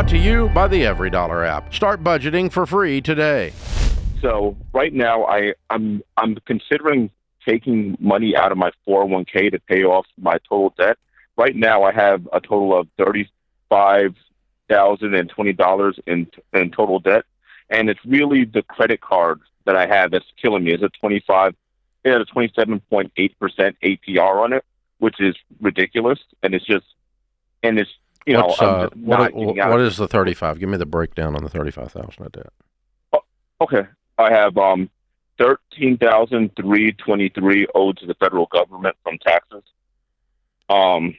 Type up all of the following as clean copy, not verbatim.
Brought to you by the Every Dollar app. Start budgeting for free today. So right now, I'm considering taking money out of my 401k to pay off my total debt. Right now, I have a total of $35,020 in total debt, and it's really the credit card that I have that's killing me. It's a 27.8% APR on it, which is ridiculous, and it's what is the 35? Give me the breakdown on the 35,000 of debt. Okay, I have $13,323 owed to the federal government from taxes. I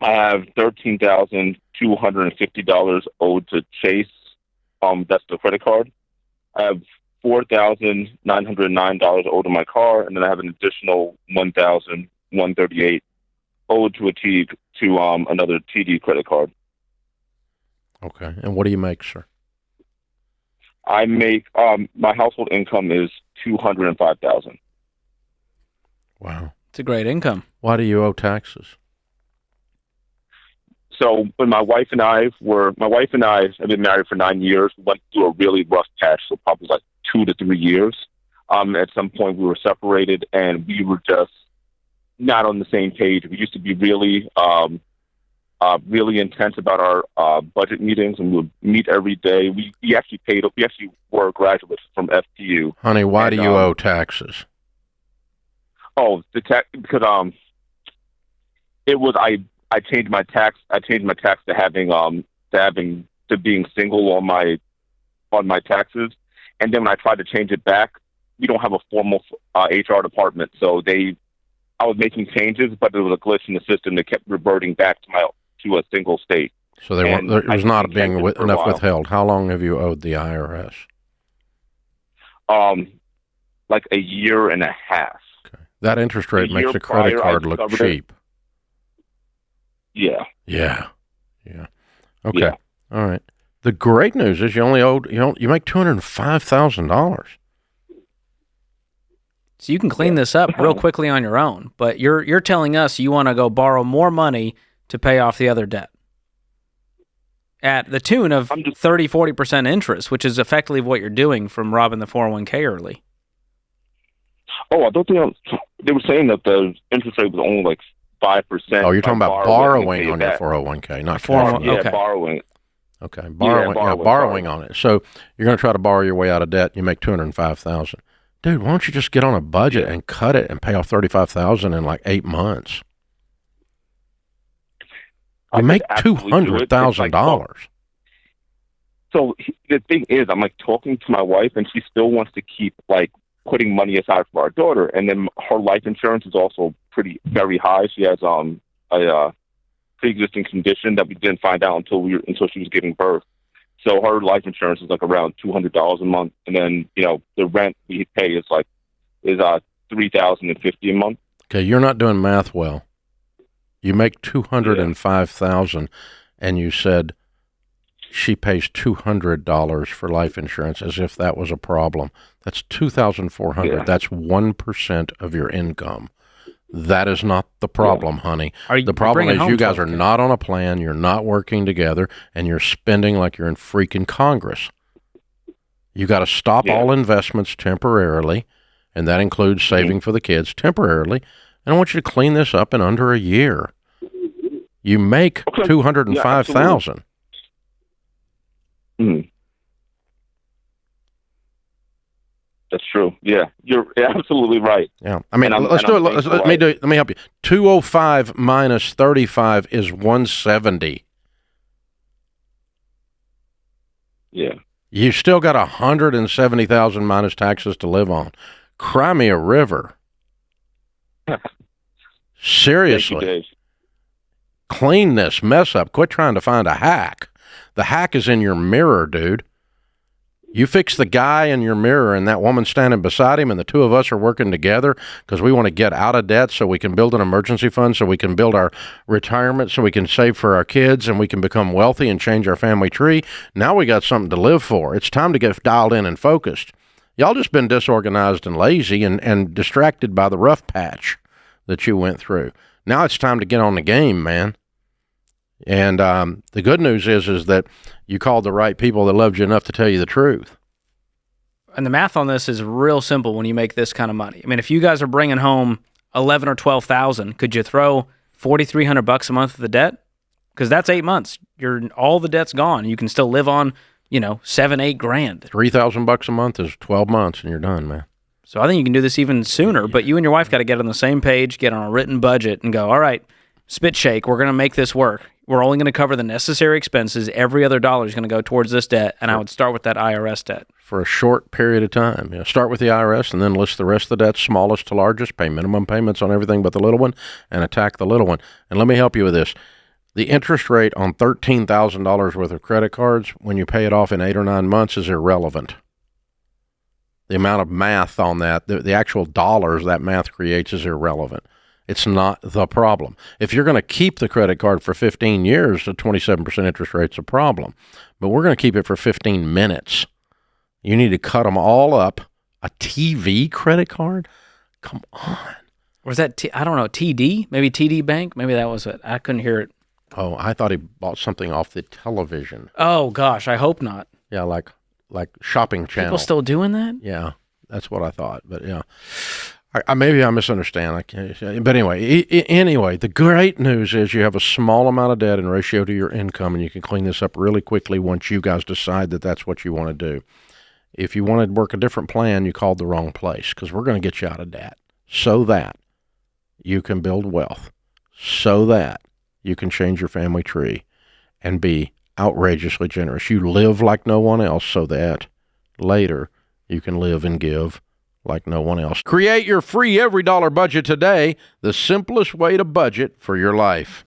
have $13,250 owed to Chase. That's the credit card. I have $4,909 owed to my car, and then I have an additional $1,138 owed to another TD credit card. Okay, and what do you make, sir? I make my household income is $205,000. Wow, it's a great income. Why do you owe taxes? So when my wife and I have been married for 9 years. We went through a really rough patch, so probably like 2 to 3 years. At some point we were separated, and we were just not on the same page. We used to be really intense about our budget meetings, and we would meet every day. We actually were graduates from FPU. Honey, why do you owe taxes? Oh, because it was I changed my tax to being single on my taxes, and then when I tried to change it back, we don't have a formal HR department, so I was making changes, but there was a glitch in the system that kept reverting back to a single state. So there was not being enough withheld. How long have you owed the IRS? Like a year and a half. Okay. That interest rate makes a credit card look cheap. Yeah. Okay. Yeah. All right. The great news is you make $205,000. So you can clean this up real quickly on your own, but you're telling us you want to go borrow more money to pay off the other debt at the tune of 30-40% interest, which is effectively what you're doing from robbing the 401k early. Oh, I don't think they were saying that the interest rate was only like 5%. Oh, you're talking about borrowing on your 401k, not cash. Yeah, borrowing. Okay, borrowing on it. So you're going to try to borrow your way out of debt. You make $205,000. Dude, why don't you just get on a budget and cut it and pay off $35,000 in like 8 months? You make $200,000. So the thing is, I'm like talking to my wife, and she still wants to keep like putting money aside for our daughter, and then her life insurance is also very high. She has a pre-existing condition that we didn't find out until she was giving birth. So her life insurance is like around $200 a month, and then the rent we pay is $3,050 a month. Okay, you're not doing math well. You make $205,000, and you said she pays $200 for life insurance as if that was a problem. That's $2,400. Yeah. That's 1% of your income. That is not the problem, honey. The problem is you guys are not on a plan, you're not working together, and you're spending like you're in freaking Congress. You got to stop all investments temporarily, and that includes saving for the kids temporarily. And I want you to clean this up in under a year. You make $205,000. That's true. Yeah, you're absolutely right. Yeah, I mean, let's do it. Let me help you. 205 minus 35 is 170. Yeah. You still got 170,000 minus taxes to live on. Cry me a river. Seriously. Thank you, Dave. Clean this mess up. Quit trying to find a hack. The hack is in your mirror, dude. You fix the guy in your mirror and that woman standing beside him, and the two of us are working together because we want to get out of debt so we can build an emergency fund, so we can build our retirement, so we can save for our kids, and we can become wealthy and change our family tree. Now we got something to live for. It's time to get dialed in and focused. Y'all just been disorganized and lazy and distracted by the rough patch that you went through. Now it's time to get on the game, man. And the good news is that you called the right people that loved you enough to tell you the truth. And the math on this is real simple when you make this kind of money. I mean, if you guys are bringing home 11 or 12,000, could you throw $4,300 a month of the debt? Because that's 8 months. All the debt's gone. You can still live on, $7-8 grand. $3,000 a month is 12 months, and you're done, man. So I think you can do this even sooner. But you and your wife got to get on the same page, get on a written budget, and go, all right, spit shake. We're going to make this work. We're only going to cover the necessary expenses. Every other dollar is going to go towards this debt, and I would start with that IRS debt. For a short period of time. Start with the IRS and then list the rest of the debts, smallest to largest, pay minimum payments on everything but the little one, and attack the little one. And let me help you with this. The interest rate on $13,000 worth of credit cards when you pay it off in 8 or 9 months is irrelevant. The amount of math on that, the actual dollars that math creates is irrelevant. It's not the problem. If you're going to keep the credit card for 15 years, the 27% interest rate's a problem. But we're going to keep it for 15 minutes. You need to cut them all up. A TV credit card? Come on. Or is that, I don't know, TD? Maybe TD Bank? Maybe that was it. I couldn't hear it. Oh, I thought he bought something off the television. Oh, gosh, I hope not. Yeah, like shopping channel. People still doing that? Yeah, that's what I thought. But yeah, maybe I misunderstand. But anyway, the great news is you have a small amount of debt in ratio to your income, and you can clean this up really quickly once you guys decide that that's what you want to do. If you want to work a different plan, you called the wrong place, because we're going to get you out of debt so that you can build wealth, so that you can change your family tree and be outrageously generous. You live like no one else so that later you can live and give like no one else. Create your free every dollar budget today, the simplest way to budget for your life.